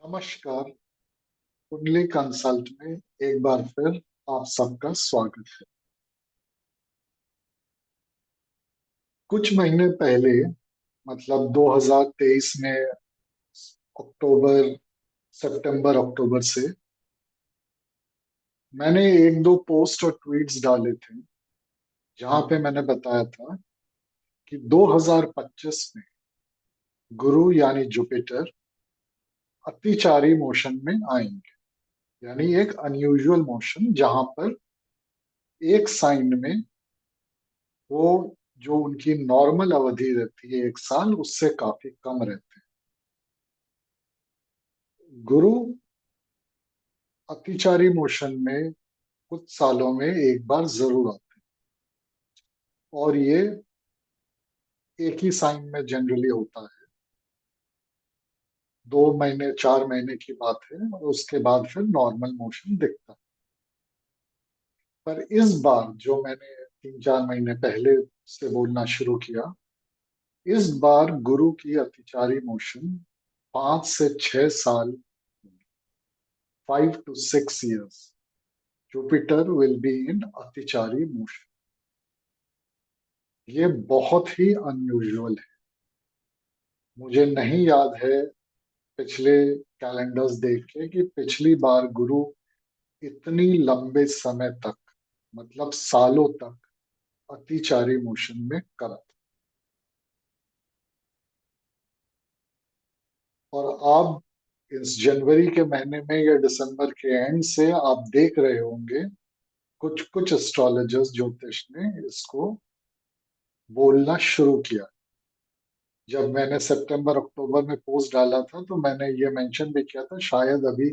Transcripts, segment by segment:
नमस्कार। कुंडली कंसल्ट में एक बार फिर आप सबका स्वागत है। कुछ महीने पहले मतलब 2023 में अक्टूबर सितंबर अक्टूबर से मैंने एक दो पोस्ट और ट्वीट्स डाले थे जहां पे मैंने बताया था कि 2025 में गुरु यानी जुपिटर अतिचारी मोशन में आएंगे। यानी एक अनयूजुअल मोशन जहां पर एक साइन में वो जो उनकी नॉर्मल अवधि रहती है एक साल उससे काफी कम रहती है। गुरु अतिचारी मोशन में कुछ सालों में एक बार जरूर आते हैं और ये एक ही साइन में जनरली होता है। 2 महीने 4 महीने की बात है और उसके बाद फिर नॉर्मल मोशन दिखता है। पर इस बार जो मैंने 3 4 महीने पहले से बोलना शुरू किया, इस बार गुरु की अतिचारी मोशन 5 से 6 साल, 5 to 6 years, Jupiter will be in अतिचारी मोशन। ये बहुत ही अनयूजुअल है। मुझे नहीं याद है पिछले कैलेंडर्स देख के कि पिछली बार गुरु इतनी लंबे समय तक मतलब सालों तक अतिचारी मोशन में करा था। और आप इस जनवरी के महीने में या दिसंबर के एंड से आप देख रहे होंगे कुछ कुछ एस्ट्रोलॉजर्स ज्योतिष ने इसको बोलना शुरू किया। जब मैंने सितंबर अक्टूबर में पोस्ट डाला था तो मैंने ये मेंशन भी किया था शायद अभी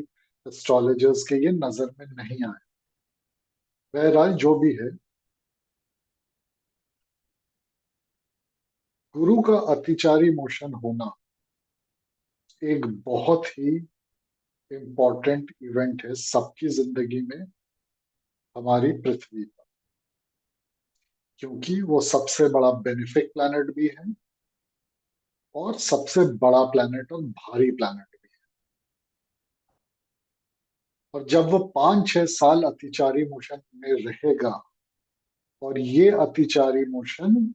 एस्ट्रोलॉजर्स के ये नजर में नहीं आए। बहरहाल जो भी है, गुरु का अतिचारी मोशन होना एक बहुत ही इम्पोर्टेंट इवेंट है सबकी जिंदगी में, हमारी पृथ्वी पर। क्योंकि वो सबसे बड़ा बेनिफिक प्लैनेट भी है और सबसे बड़ा प्लैनेट और भारी प्लैनेट भी है। और जब वो 5 6 साल अतिचारी मोशन में रहेगा और ये अतिचारी मोशन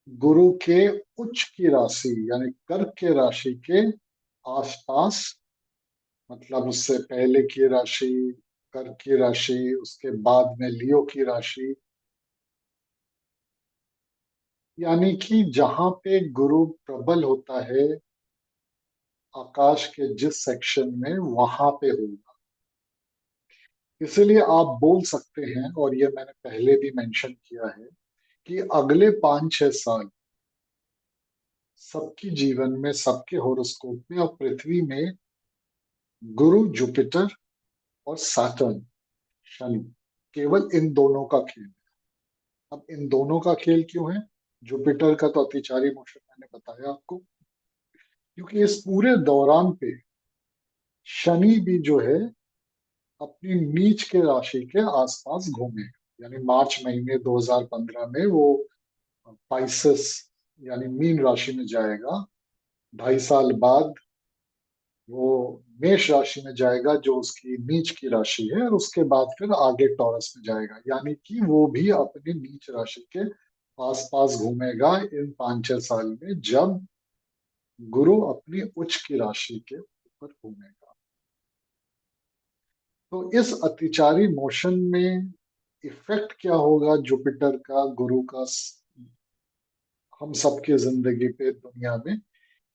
गुरु के उच्च की राशि यानी कर्क के राशि के आसपास, मतलब उससे पहले की राशि कर्क की राशि, उसके बाद में लियो की राशि, यानी कि जहां पे गुरु प्रबल होता है आकाश के जिस सेक्शन में वहां पे होगा। इसीलिए आप बोल सकते हैं, और ये मैंने पहले भी मेंशन किया है, कि अगले 5 6 साल सबके जीवन में सबके हॉरोस्कोप में और पृथ्वी में गुरु जुपिटर और सैटर्न शनि, केवल इन दोनों का खेल है। अब इन दोनों का खेल क्यों है? जुपिटर का तो अतिचारी मोशन मैंने बताया आपको, क्योंकि इस पूरे दौरान पे शनि भी जो है अपनी नीच के राशि के आसपास घूमेगा। यानी मार्च महीने 2015 में वो पाइसेस यानी मीन राशि में जाएगा। 2.5 साल बाद वो मेष राशि में जाएगा जो उसकी नीच की राशि है, और उसके बाद फिर आगे टॉरस में जाएगा। यानी कि वो भी अपनी नीच राशि के आसपास घूमेगा इन 5 6 साल में, जब गुरु अपनी उच्च की राशि के ऊपर घूमेगा। तो इस अतिचारी मोशन में इफेक्ट क्या होगा जुपिटर का गुरु का हम सबकी जिंदगी पे दुनिया में,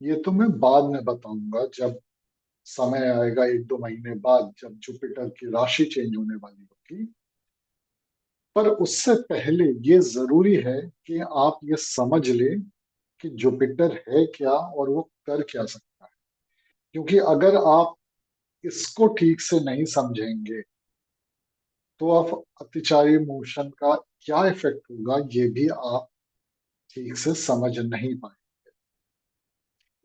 ये तो मैं बाद में बताऊंगा जब समय आएगा, 1 2 महीने बाद जब जुपिटर की राशि चेंज होने वाली होगी। पर उससे पहले ये जरूरी है कि आप ये समझ लें कि जुपिटर है क्या और वो कर क्या सकता है। क्योंकि अगर आप इसको ठीक से नहीं समझेंगे तो आप अतिचारी मोशन का क्या इफेक्ट होगा ये भी आप ठीक से समझ नहीं पाए।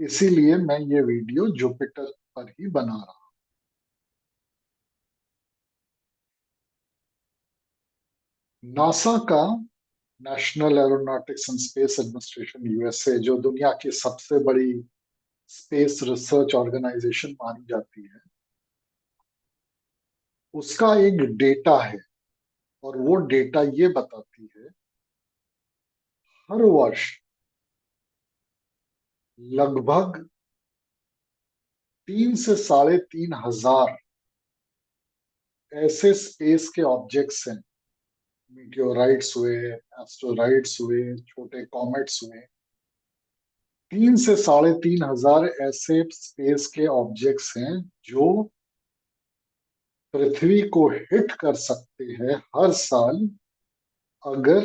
इसीलिए मैं ये वीडियो जुपिटर पर ही बना रहा हूं। नासा का, national aeronautics and space administration USA, जो दुनिया की सबसे बड़ी स्पेस रिसर्च ऑर्गेनाइजेशन मानी जाती है, उसका एक डेटा है। और वो डेटा ये बताती है हर वर्ष लगभग 3 से 3.5 हजार ऐसे स्पेस के ऑब्जेक्ट्स हैं। मीटियोराइट्स हुए, एस्टेरॉइड्स हुए, छोटे कॉमेट्स हुए, 3 से 3.5 हजार ऐसे स्पेस के ऑब्जेक्ट्स हैं जो पृथ्वी को हिट कर सकते हैं हर साल, अगर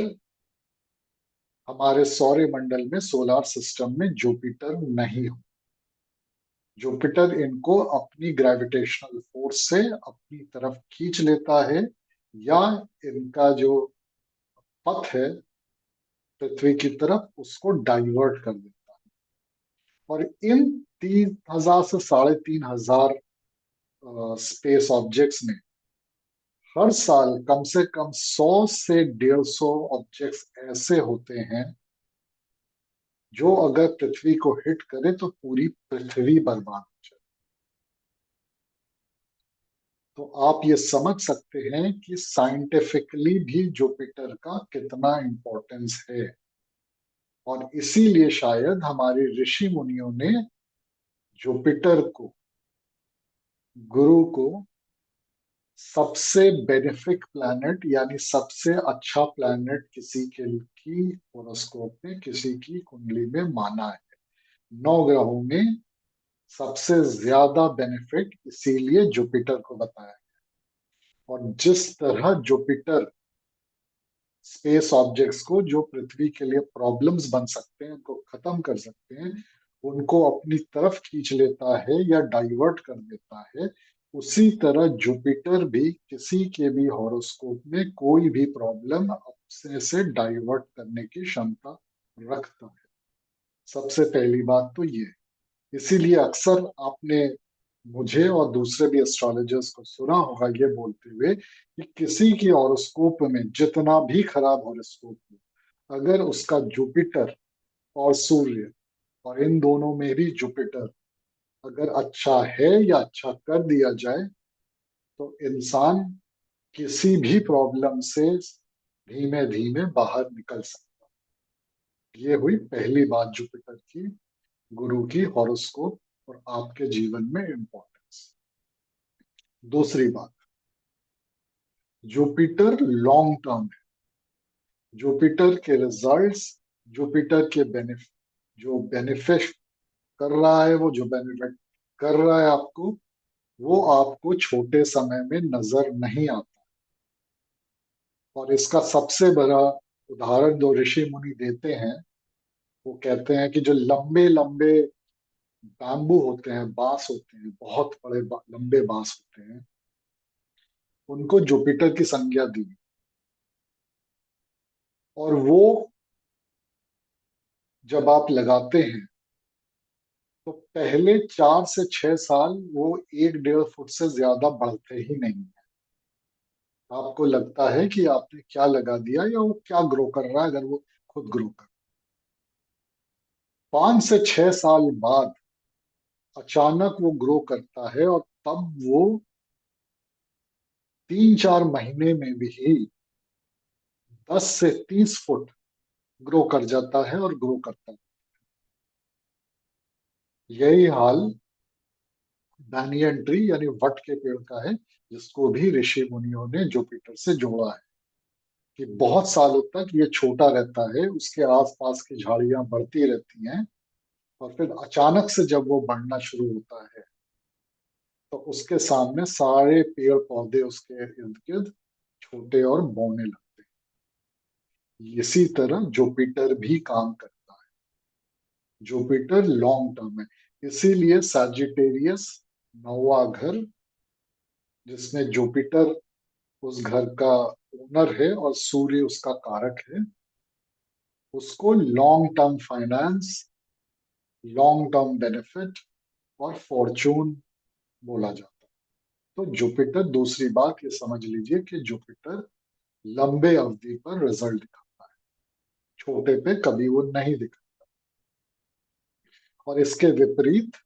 हमारे सौरमंडल में, सोलर सिस्टम में जुपिटर नहीं हो। जुपिटर इनको अपनी ग्रेविटेशनल फोर्स से अपनी तरफ खींच लेता है, या इनका जो पथ है पृथ्वी की तरफ, उसको डाइवर्ट कर देता है। और इन 3 हजार से 3.5 हजार स्पेस ऑब्जेक्ट्स में हर साल कम से कम 100 से 150 ऑब्जेक्ट्स ऐसे होते हैं जो अगर पृथ्वी को हिट करे तो पूरी पृथ्वी बर्बाद हो जाए। तो आप ये समझ सकते हैं कि साइंटिफिकली भी जुपिटर का कितना इंपॉर्टेंस है। और इसीलिए शायद हमारे ऋषि मुनियों ने जुपिटर को, गुरु को, सबसे बेनिफिक प्लैनेट यानी सबसे अच्छा प्लैनेट किसी के की होरोस्कोप में, किसी की कुंडली में माना है। 9 ग्रहों में सबसे ज्यादा बेनिफिट इसीलिए जुपिटर को बताया। और जिस तरह जुपिटर स्पेस ऑब्जेक्ट्स को, जो पृथ्वी के लिए प्रॉब्लम्स बन सकते हैं, उनको खत्म कर सकते हैं, उनको अपनी तरफ खींच लेता है या डाइवर्ट कर देता है, उसी तरह जुपिटर भी किसी के भी हॉरोस्कोप में कोई भी प्रॉब्लम अपने से डाइवर्ट करने की क्षमता रखता है। सबसे पहली बात तो ये। इसीलिए अक्सर आपने मुझे और दूसरे भी एस्ट्रोलॉजर्स को सुना होगा ये बोलते हुए कि किसी की हॉरोस्कोप में जितना भी खराब हॉरोस्कोप हो, अगर उसका जुपिटर और सूर्य, और इन दोनों में भी जुपिटर अगर अच्छा है या अच्छा कर दिया जाए, तो इंसान किसी भी प्रॉब्लम से धीमे धीमे बाहर निकल सकता है। ये हुई पहली बात जुपिटर की, गुरु की हॉरोस्कोप और आपके जीवन में इंपॉर्टेंस। दूसरी बात, जुपिटर लॉन्ग टर्म है। जुपिटर के रिजल्ट्स, जुपिटर के बेनिफिट, जो बेनिफिट कर रहा है, वो जो बेनिफिट कर रहा है आपको, वो आपको छोटे समय में नजर नहीं आता। और इसका सबसे बड़ा उदाहरण जो ऋषि मुनि देते हैं, वो कहते हैं कि जो लंबे लंबे बैम्बू होते हैं, बांस होते हैं, बहुत बड़े लंबे बांस होते हैं, उनको जुपिटर की संज्ञा दी। और वो जब आप लगाते हैं तो पहले 4 से 6 साल वो 1-1.5 फुट से ज्यादा बढ़ते ही नहीं है। आपको लगता है कि आपने क्या लगा दिया या वो क्या ग्रो कर रहा है, अगर वो खुद ग्रो कर। 5 से 6 साल बाद अचानक वो ग्रो करता है, और तब वो 3-4 महीने में भी 10 से 30 फुट ग्रो कर जाता है और ग्रो करता है। यही हाल banyan ट्री यानी वट के पेड़ का है, जिसको भी ऋषि मुनियों ने जुपिटर से जोड़ा है। कि बहुत सालों तक ये छोटा रहता है, उसके आसपास की झाड़ियां बढ़ती रहती हैं, और फिर अचानक से जब वो बढ़ना शुरू होता है, तो उसके सामने सारे पेड़ पौधे उसके इर्द गिर्द छोटे और बौने लगते हैं। इसी तरह जुपिटर भी काम करता है। जुपिटर लॉन्ग टर्म है। इसीलिए सैजिटेरियस, 9वां घर, जिसमें जुपिटर उस घर का ओनर है और सूर्य उसका कारक है, उसको long term finance, long term benefit और फॉर्चून बोला जाता है। तो जुपिटर, दूसरी बात ये समझ लीजिए कि जुपिटर लंबे अवधि पर रिजल्ट दिखाता है, छोटे पे कभी वो नहीं दिखा। और इसके विपरीत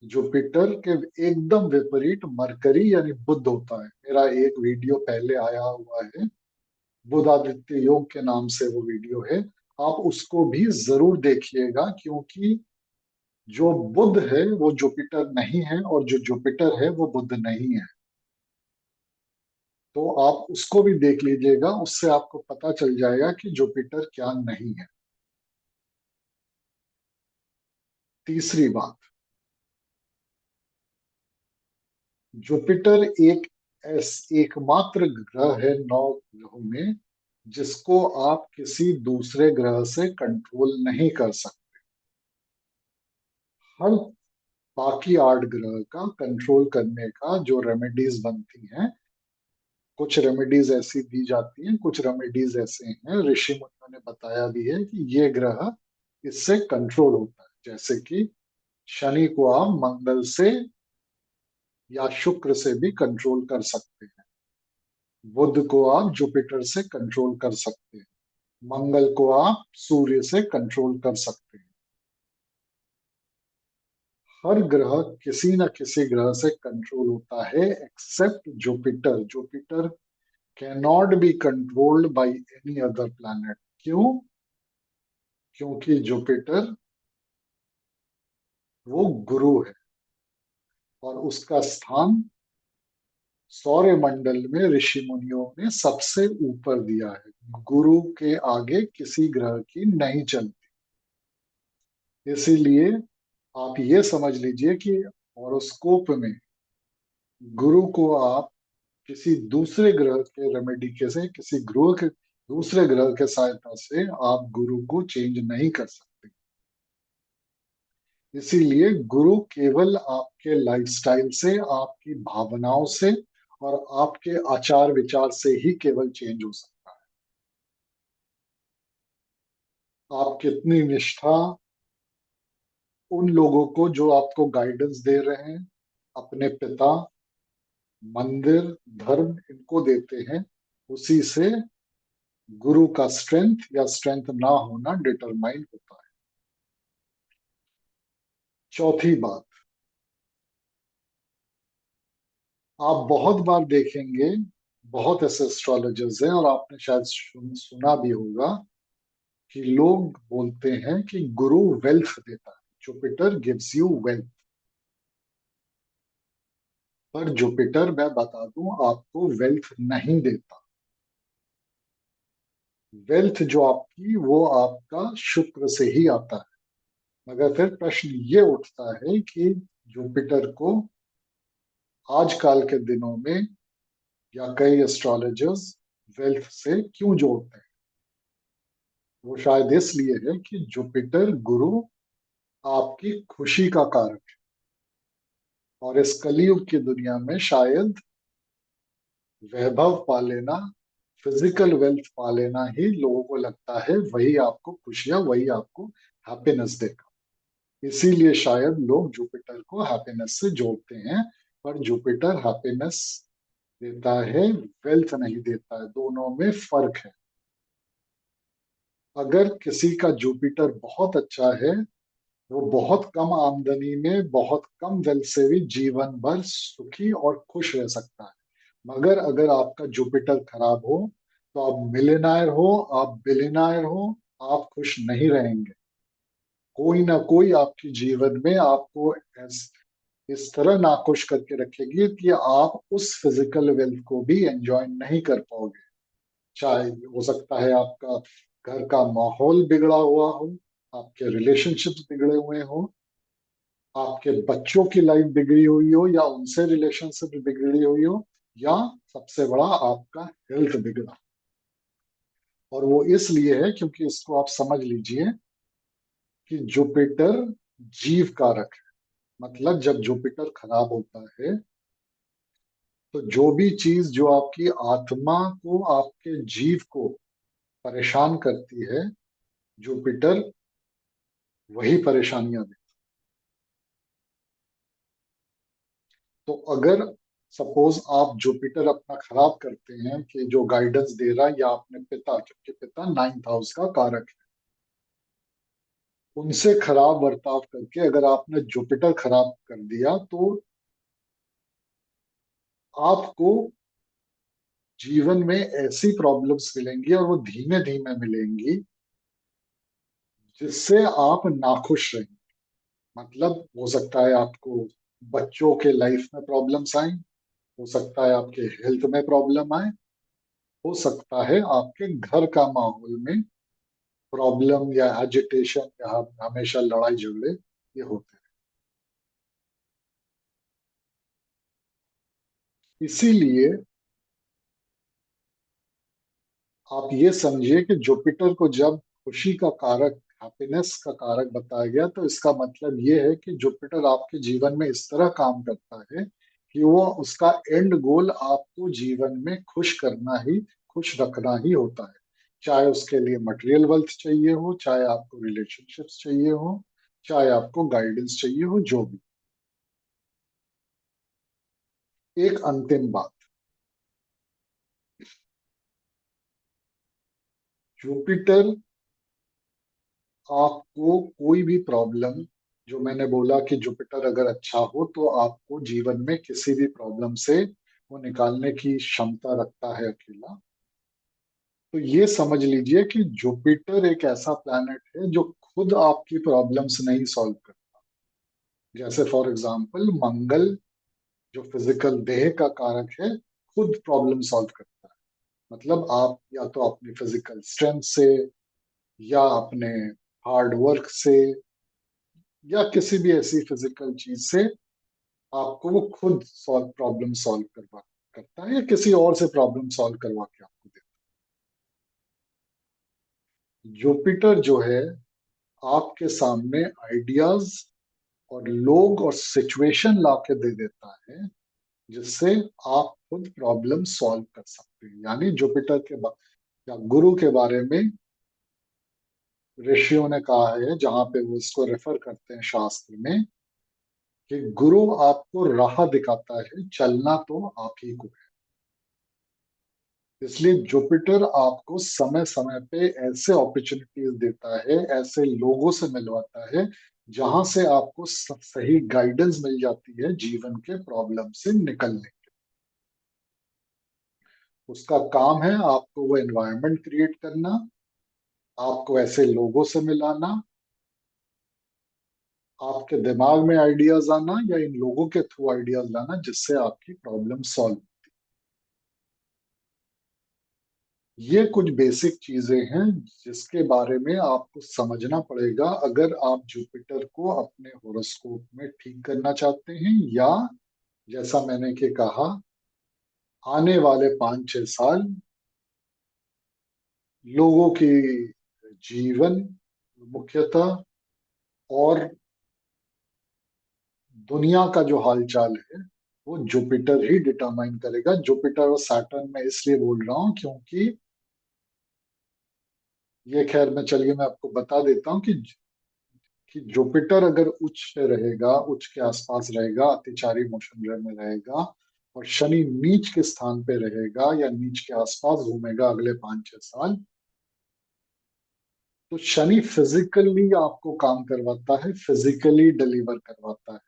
जुपिटर के एकदम विपरीत मरकरी यानी बुध होता है। मेरा एक वीडियो पहले आया हुआ है, बुध आदित्य योग के नाम से वो वीडियो है, आप उसको भी जरूर देखिएगा, क्योंकि जो बुध है वो जुपिटर नहीं है और जो जुपिटर है वो बुध नहीं है। तो आप उसको भी देख लीजिएगा, उससे आपको पता चल जाएगा कि जुपिटर क्या नहीं है। तीसरी बात, जुपिटर एकमात्र ग्रह है 9 ग्रहों में जिसको आप किसी दूसरे ग्रह से कंट्रोल नहीं कर सकते। हर बाकी 8 ग्रह का कंट्रोल करने का जो रेमेडीज बनती हैं, कुछ रेमेडीज ऐसी दी जाती हैं, कुछ रेमेडीज ऐसे हैं ऋषि मुनियों ने बताया भी है कि ये ग्रह इससे कंट्रोल होता है। जैसे कि शनि को आप मंगल से या शुक्र से भी कंट्रोल कर सकते हैं, बुध को आप जुपिटर से कंट्रोल कर सकते हैं, मंगल को आप सूर्य से कंट्रोल कर सकते हैं। हर ग्रह किसी न किसी ग्रह से कंट्रोल होता है except Jupiter. Jupiter can not be controlled by any other planet. क्यों? क्योंकि जुपिटर वो गुरु है और उसका स्थान सौर्य मंडल में ऋषि मुनियों ने सबसे ऊपर दिया है। गुरु के आगे किसी ग्रह की नहीं चलती। इसीलिए आप ये समझ लीजिए कि हॉरोस्कोप में गुरु को आप किसी दूसरे ग्रह के रेमेडी के से किसी ग्रह के दूसरे ग्रह के सहायता से आप गुरु को चेंज नहीं कर सकते। इसीलिए गुरु केवल आपके लाइफस्टाइल से, आपकी भावनाओं से और आपके आचार विचार से ही केवल चेंज हो सकता है। आप कितनी निष्ठा उन लोगों को जो आपको गाइडेंस दे रहे हैं, अपने पिता, मंदिर, धर्म, इनको देते हैं, उसी से गुरु का स्ट्रेंथ या स्ट्रेंथ ना होना डिटरमाइन होता है। चौथी बात, आप बहुत बार देखेंगे, बहुत ऐसे एस्ट्रोलॉजर्स हैं और आपने शायद सुना भी होगा कि लोग बोलते हैं कि गुरु वेल्थ देता है, जुपिटर गिव्स यू वेल्थ। पर जुपिटर, मैं बता दूं आपको, वेल्थ नहीं देता। वेल्थ जो आपकी वो आपका शुक्र से ही आता है। मगर फिर प्रश्न ये उठता है कि जुपिटर को आजकल के दिनों में या कई एस्ट्रोलॉजर्स वेल्थ से क्यों जोड़ते हैं? वो शायद इसलिए है कि जुपिटर गुरु आपकी खुशी का कारक है और इस कलयुग की दुनिया में शायद वैभव पा लेना, फिजिकल वेल्थ पा लेना ही लोगों को लगता है वही आपको खुशियां, वही आपको हैप्पीनेस देगा। इसीलिए शायद लोग जुपिटर को हैप्पीनेस से जोड़ते हैं। पर जुपिटर हैप्पीनेस देता है, वेल्थ नहीं देता है। दोनों में फर्क है। अगर किसी का जुपिटर बहुत अच्छा है, वो बहुत कम आमदनी में, बहुत कम वेल्थ से भी जीवन भर सुखी और खुश रह सकता है। मगर अगर आपका जुपिटर खराब हो तो आप मिलियनायर हो, आप बिलियनायर हो, आप खुश नहीं रहेंगे। कोई ना कोई आपके जीवन में आपको इस तरह नाखुश करके रखेगी कि आप उस फिजिकल वेल्थ को भी एंजॉय नहीं कर पाओगे। चाहे हो सकता है आपका घर का माहौल बिगड़ा हुआ हो, आपके रिलेशनशिप्स बिगड़े हुए हो, आपके बच्चों की लाइफ बिगड़ी हुई हो या उनसे रिलेशनशिप बिगड़ी हुई हो, या सबसे बड़ा आपका हेल्थ बिगड़ा। और वो इसलिए है क्योंकि इसको आप समझ लीजिए कि जुपिटर जीव कारक है। मतलब जब जुपिटर खराब होता है तो जो भी चीज जो आपकी आत्मा को, आपके जीव को परेशान करती है, जुपिटर वही परेशानियां दे। तो अगर सपोज आप जुपिटर अपना खराब करते हैं कि जो गाइडेंस दे रहा है या अपने पिता, क्योंकि पिता 9th हाउस का कारक है, उनसे खराब बर्ताव करके अगर आपने जुपिटर खराब कर दिया तो आपको जीवन में ऐसी प्रॉब्लम्स मिलेंगी और वो धीमे धीमे मिलेंगी जिससे आप नाखुश रहेंगे। मतलब हो सकता है आपको बच्चों के लाइफ में प्रॉब्लम्स आए, हो सकता है आपके हेल्थ में प्रॉब्लम आए, हो सकता है आपके घर का माहौल में प्रॉब्लम या एजिटेशन या हमेशा लड़ाई झगड़े ये होते हैं। इसीलिए आप ये समझिए कि जुपिटर को जब खुशी का कारक, हैप्पीनेस का कारक बताया गया, तो इसका मतलब ये है कि जुपिटर आपके जीवन में इस तरह काम करता है कि वो उसका एंड गोल आपको जीवन में खुश करना ही, खुश रखना ही होता है। चाहे उसके लिए मटेरियल वेल्थ चाहिए हो, चाहे आपको रिलेशनशिप्स चाहिए हो, चाहे आपको गाइडेंस चाहिए हो, जो भी। एक अंतिम बात, जुपिटर आपको कोई भी प्रॉब्लम, जो मैंने बोला कि जुपिटर अगर अच्छा हो तो आपको जीवन में किसी भी प्रॉब्लम से वो निकालने की क्षमता रखता है अकेला। तो ये समझ लीजिए कि जुपिटर एक ऐसा प्लैनेट है जो खुद आपकी प्रॉब्लम्स नहीं सॉल्व करता। जैसे फॉर एग्जांपल मंगल, जो फिजिकल देह का कारक है, खुद प्रॉब्लम सॉल्व करता है। मतलब आप या तो अपनी फिजिकल स्ट्रेंथ से, या अपने हार्ड वर्क से, या किसी भी ऐसी फिजिकल चीज से आपको वो खुद सॉल्व, प्रॉब्लम सॉल्व करवा करता है, या किसी और से प्रॉब्लम सॉल्व करवा के आपको देता है। जुपिटर जो है आपके सामने आइडियाज और लोग और सिचुएशन ला के दे देता है जिससे आप खुद प्रॉब्लम सॉल्व कर सकते हैं। यानी जुपिटर के या गुरु के बारे में ऋषियों ने कहा है, जहां पे वो इसको रेफर करते हैं शास्त्र में, कि गुरु आपको राह दिखाता है, चलना तो आप ही को है। इसलिए जुपिटर आपको समय समय पे ऐसे अपॉर्चुनिटीज देता है, ऐसे लोगों से मिलवाता है, जहां से आपको सही गाइडेंस मिल जाती है जीवन के प्रॉब्लम से निकलने। उसका काम है आपको वो एनवायरनमेंट क्रिएट करना, आपको ऐसे लोगों से मिलाना, आपके दिमाग में आइडियाज आना, या इन लोगों के थ्रू आइडियाज लाना जिससे आपकी प्रॉब्लम सॉल्व। ये कुछ बेसिक चीजें हैं जिसके बारे में आपको समझना पड़ेगा अगर आप जुपिटर को अपने होरोस्कोप में ठीक करना चाहते हैं, या जैसा मैंने के कहा, आने वाले 5-6 साल लोगों की जीवन मुख्यतः और दुनिया का जो हालचाल है वो जुपिटर ही डिटरमाइन करेगा। जुपिटर और सैटर्न मैं इसलिए बोल रहा हूँ क्योंकि ये, खैर मैं, चलिए मैं आपको बता देता हूँ कि जुपिटर अगर उच्च पे रहेगा, उच्च के आसपास रहेगा, अतिचारी मोशन ग्रह में रहेगा, और शनि नीच के स्थान पे रहेगा या नीच के आसपास घूमेगा अगले 5-6 साल, तो शनि फिजिकली आपको काम करवाता है, फिजिकली डिलीवर करवाता है।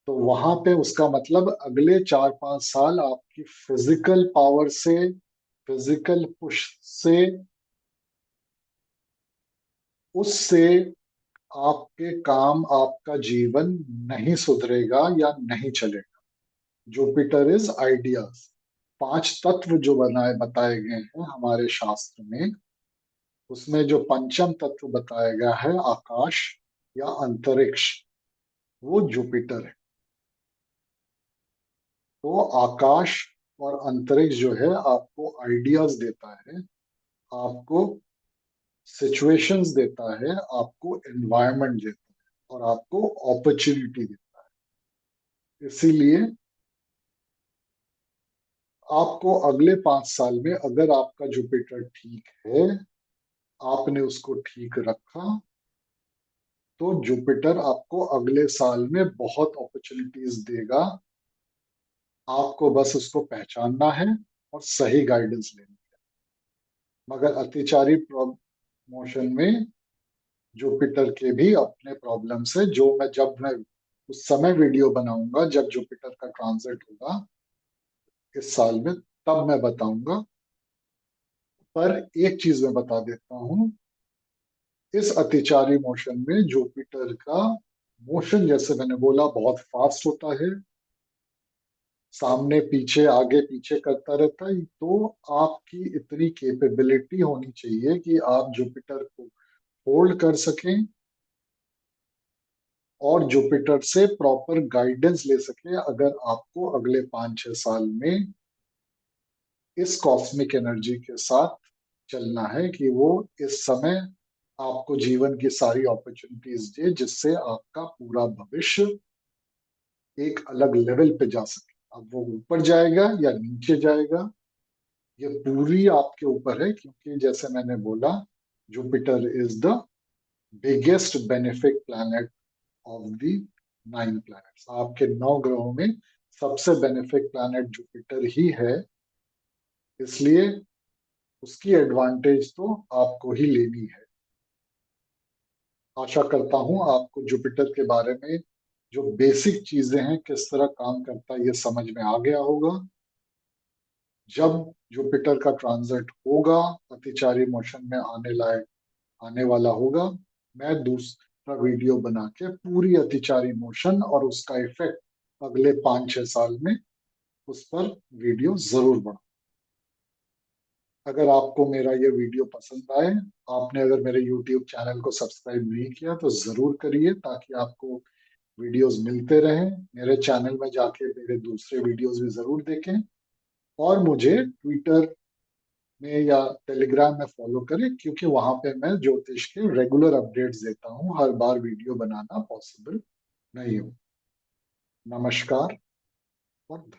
तो वहां पे उसका मतलब अगले 4-5 साल आपकी फिजिकल पावर से, फिजिकल पुश से, उससे आपके काम, आपका जीवन नहीं सुधरेगा या नहीं चलेगा। Jupiter is ideas. 5 तत्व जो बनाए बताए गए हैं हमारे शास्त्र में, उसमें जो पंचम तत्व बताया गया है आकाश या अंतरिक्ष, वो जुपिटर है। तो आकाश और अंतरिक्ष जो है आपको आइडियाज देता है, आपको सिचुएशंस देता है, आपको एनवायरनमेंट देता है, और आपको अपॉर्चुनिटी देता है। इसीलिए आपको अगले 5 साल में अगर आपका जुपिटर ठीक है, आपने उसको ठीक रखा, तो जुपिटर आपको अगले साल में बहुत अपॉर्चुनिटीज देगा। आपको बस उसको पहचानना है और सही गाइडेंस लेनी है। मगर अतिचारी मोशन में जुपिटर के भी अपने प्रॉब्लम्स है, जो जब मैं उस समय वीडियो बनाऊंगा जब जुपिटर का ट्रांजिट होगा इस साल में, तब मैं बताऊंगा। पर एक चीज मैं बता देता हूँ, इस अतिचारी मोशन में जुपिटर का मोशन, जैसे मैंने बोला, बहुत फास्ट होता है, सामने पीछे आगे पीछे करता रहता है। तो आपकी इतनी कैपेबिलिटी होनी चाहिए कि आप जुपिटर को होल्ड कर सकें और जुपिटर से प्रॉपर गाइडेंस ले सकें, अगर आपको अगले 5-6 साल में इस कॉस्मिक एनर्जी के साथ चलना है, कि वो इस समय आपको जीवन की सारी अपॉर्चुनिटीज दे, जिससे आपका पूरा भविष्य एक अलग लेवल पे जा सके। अब वो ऊपर जाएगा या नीचे जाएगा, ये पूरी आपके ऊपर है, क्योंकि जैसे मैंने बोला, Jupiter is the biggest benefic planet of the 9 planets. आपके 9 ग्रहों में सबसे बेनिफिक प्लैनेट जुपिटर ही है, इसलिए उसकी एडवांटेज तो आपको ही लेनी है। आशा करता हूं आपको जुपिटर के बारे में जो बेसिक चीजें हैं, किस तरह काम करता है, ये समझ में आ गया होगा। जब जुपिटर का ट्रांजिट होगा, अतिचारी मोशन में आने लायक आने वाला होगा, मैं दूसरा वीडियो बना के पूरी अतिचारी मोशन और उसका इफेक्ट अगले 5-6 साल में उस पर वीडियो जरूर बना। अगर आपको मेरा ये वीडियो पसंद आए, आपने अगर मेरे YouTube चैनल को सब्सक्राइब नहीं किया तो जरूर करिए, ताकि आपको वीडियोस मिलते रहें। मेरे चैनल में जाके मेरे दूसरे वीडियोस भी जरूर देखें, और मुझे ट्विटर में या टेलीग्राम में फॉलो करें, क्योंकि वहां पे मैं ज्योतिष के रेगुलर अपडेट्स देता हूँ। हर बार वीडियो बनाना पॉसिबल नहीं हो। नमस्कार और